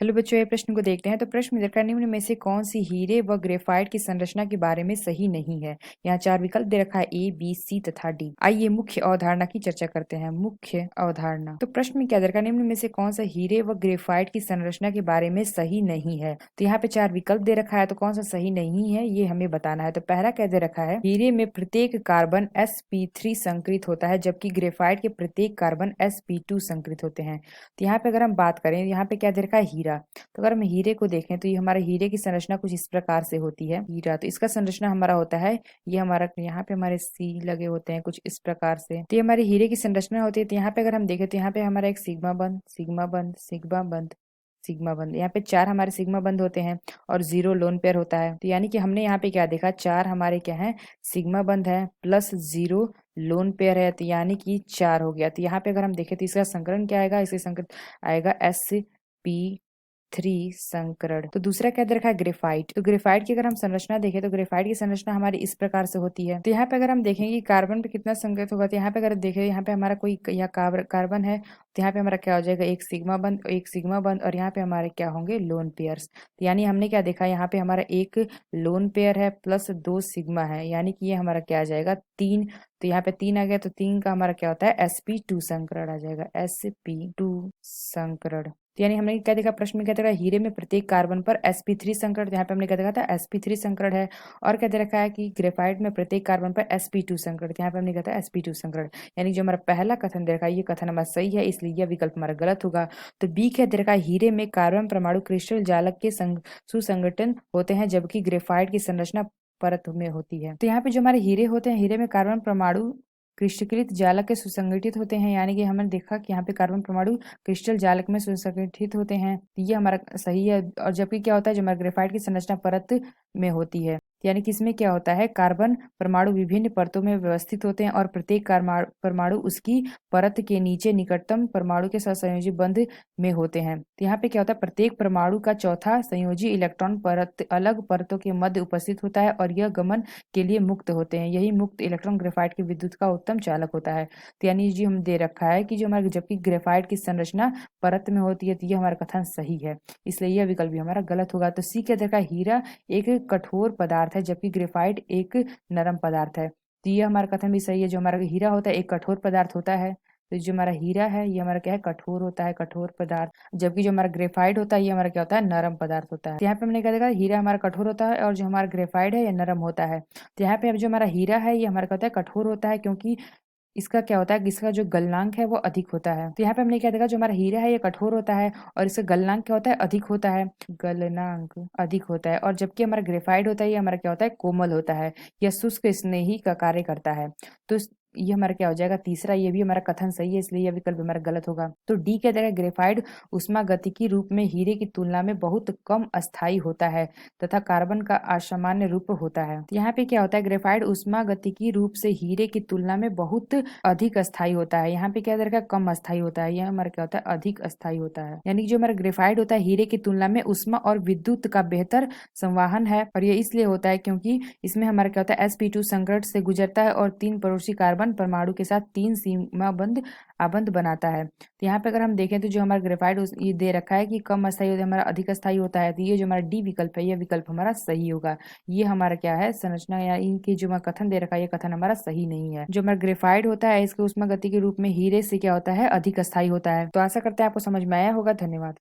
चलो बच्चों, ये प्रश्न को देखते हैं। तो प्रश्न में देखा, निम्न में से कौन सी हीरे व ग्रेफाइट की संरचना के बारे में सही नहीं है। यहाँ चार विकल्प दे रखा है, ए, बी, सी तथा डी। आइए मुख्य अवधारणा की चर्चा करते हैं। मुख्य अवधारणा। तो प्रश्न में क्या दे रखा है, निम्न में से कौन सा हीरे व ग्रेफाइट की संरचना के बारे में सही नहीं है। तो यहाँ पे चार विकल्प दे रखा है, तो कौन सा सही नहीं है ये हमें बताना है। तो पहला क्या दे रखा है, हीरे में प्रत्येक कार्बन sp3 संकरित होता है, जबकि ग्रेफाइट के प्रत्येक कार्बन sp2 संकरित होते हैं। तो यहाँ पे अगर हम बात करें, यहाँ पे क्या दे रखा है, हीरा। तो अगर हम हीरे को देखें तो ये हमारे हीरे की संरचना कुछ इस प्रकार से होती है। हीरा, तो इसका संरचना हमारा होता है, ये हमारा यहाँ पे हमारे सी लगे होते हैं कुछ इस प्रकार से। तो ये हमारी हीरे की संरचना होती है। तो यहाँ पे अगर हम देखें तो यहाँ पे हमारा एक सिग्मा बंध, सिग्मा बंध, सिग्मा बंध, सिग्मा बंध, यहाँ पे चार हमारे सिग्मा बंध होते हैं और 0 लोन पेयर होता है। तो यानी कि हमने यहाँ पे क्या देखा, चार हमारे क्या है, सिग्मा बंध है प्लस 0 लोन पेयर है। तो यानी कि 4 हो गया। तो यहाँ पे अगर हम देखें तो इसका संकरण क्या आएगा, इसके संकरण आएगा sp3 संकरण। तो दूसरा क्या दे रखा है, ग्रेफाइट। तो ग्रेफाइट की अगर हम संरचना देखें तो ग्रेफाइट की संरचना हमारी इस प्रकार से होती है। तो यहाँ पे अगर हम देखेंगे कि कार्बन पे कितना संकरित होगा, तो यहाँ पे अगर देखें, यहाँ पे हमारा कोई यहाँ कार्बन है, तो यहाँ पे हमारा क्या हो जाएगा, एक सिग्मा बंध, एक सिग्मा बंध, और यहाँ पे हमारे क्या होंगे, लोन पेयर्स। तो यानी हमने क्या देखा, यहाँ पे हमारा एक लोन पेयर है प्लस 2 सिग्मा है, यानी कि ये हमारा क्या आ जाएगा, 3। तो यहाँ पे 3 आ गया, तो 3 का हमारा क्या होता है, sp2 संकरण आ जाएगा, sp2 संकरण। तो यानी हमने क्या देखा, प्रश्न में क्या देखा, हीरे में प्रत्येक कार्बन पर sp3 संकरण। तो यहाँ पे हमने क्या देखा था, sp3 संकरण है। और क्या दे रखा है कि ग्रेफाइट में प्रत्येक कार्बन पर sp2 संकरण। यहाँ पे हमने कहा था sp2 संकरण। यानी जो हमारा पहला कथन दे रखा है, ये कथन हमारा सही है, इसलिए यह विकल्प हमारा गलत होगा। तो बी क्या दे रखा है, हीरे में कार्बन परमाणु क्रिस्टल जालक के सुसंगठन होते हैं, जबकि ग्रेफाइट की संरचना परत में होती है। तो यहाँ पे जो हमारे हीरे होते हैं, हीरे में कार्बन परमाणु क्रिस्टलीकृत जालक के सुसंगठित होते हैं। यानी कि हमने देखा कि यहाँ पे कार्बन परमाणु क्रिस्टल जालक में सुसंगठित होते हैं, तो ये हमारा सही है। और जबकि क्या होता है, जो हमारा ग्रेफाइट की संरचना परत में होती है, यानी कि इसमें क्या होता है, कार्बन परमाणु विभिन्न परतों में व्यवस्थित होते हैं और प्रत्येक परमाणु उसकी परत के नीचे निकटतम परमाणु के साथ संयोजी बंध में होते हैं। तो यहाँ पे क्या होता है, प्रत्येक परमाणु का चौथा संयोजी इलेक्ट्रॉन परत अलग परतों के मध्य उपस्थित होता है और यह गमन के लिए मुक्त होते हैं। यही मुक्त इलेक्ट्रॉन ग्रेफाइट की विद्युत का उत्तम चालक होता है। तो यानी जी हम दे रखा है कि जो हमारे, जबकि ग्रेफाइट की संरचना परत में होती है, तो यह हमारा कथन सही है, इसलिए यह विकल्प भी हमारा गलत होगा। तो सी के देखा, हीरा एक कठोर पदार्थ है, जबकि ग्रेफाइट एक नरम पदार्थ है। तो ये हमारा कथन भी सही है। जो हमारा हीरा होता है एक कठोर पदार्थ होता है, तो जो हमारा हीरा है ये हमारा क्या है, कठोर होता है, कठोर पदार्थ। जबकि जो हमारा ग्रेफाइट होता है ये हमारा क्या होता है, नरम पदार्थ होता है। तो यहाँ पे हमने क्या देखा, हीरा हमारा कठोर होता है और जो हमारा ग्रेफाइट है ये नरम होता है। तो यहाँ पे अब जो हमारा हीरा है ये हमारा क्या होता है, कठोर होता है, क्योंकि इसका क्या होता है, इसका जो गलनांक है वो अधिक होता है। तो यहाँ पे हमने क्या देखा, जो हमारा हीरा है ये कठोर होता है और इसका गलनांक क्या होता है, अधिक होता है, गलनांक अधिक होता है। और जबकि हमारा ग्रेफाइट होता है ये हमारा क्या होता है, कोमल होता है, यह शुष्क स्नेही का कार्य करता है। तो ये हमारा क्या हो जाएगा, तीसरा। ये भी हमारा कथन सही है, इसलिए यह विकल्प हमारा गलत होगा। तो डी क्या देगा, ग्रेफाइट उष्मागतिकी रूप में हीरे की तुलना में बहुत कम अस्थायी होता है तथा कार्बन का असामान्य रूप होता है। तो यहाँ पे क्या होता है, ग्रेफाइट उष्मागतिकी रूप से हीरे की तुलना में बहुत अधिक अस्थायी होता है। यहाँ पे क्या दे कम अस्थायी होता है, यह हमारा क्या होता है, अधिक अस्थायी होता है। यानी कि जो हमारा ग्रेफाइट होता है हीरे की तुलना में उष्मा और विद्युत का बेहतर संवाहन है, और ये इसलिए होता है क्योंकि इसमें हमारा क्या होता है, sp2 संकरण से गुजरता है और 3 पड़ोसी कार्बन परमाणु के साथ 3 सीमा बंद आबंध बनाता है। तो यहाँ पे अगर हम देखें तो जो हमारा ग्रेफाइट ये दे रखा है कि कम अस्थायी होता है, हमारा अधिक अस्थायी होता है। तो ये जो हमारा डी विकल्प है, यह विकल्प हमारा सही होगा। ये हमारा क्या है, संरचना या इनकी जो हमारा कथन दे रखा है, ये कथन हमारा सही नहीं है। जो हमारा ग्रेफाइट होता है इसके उष्मा गति के रूप में हीरे से क्या होता है, अधिक अस्थायी होता है। तो आशा करते हैं आपको समझ में आया होगा। धन्यवाद।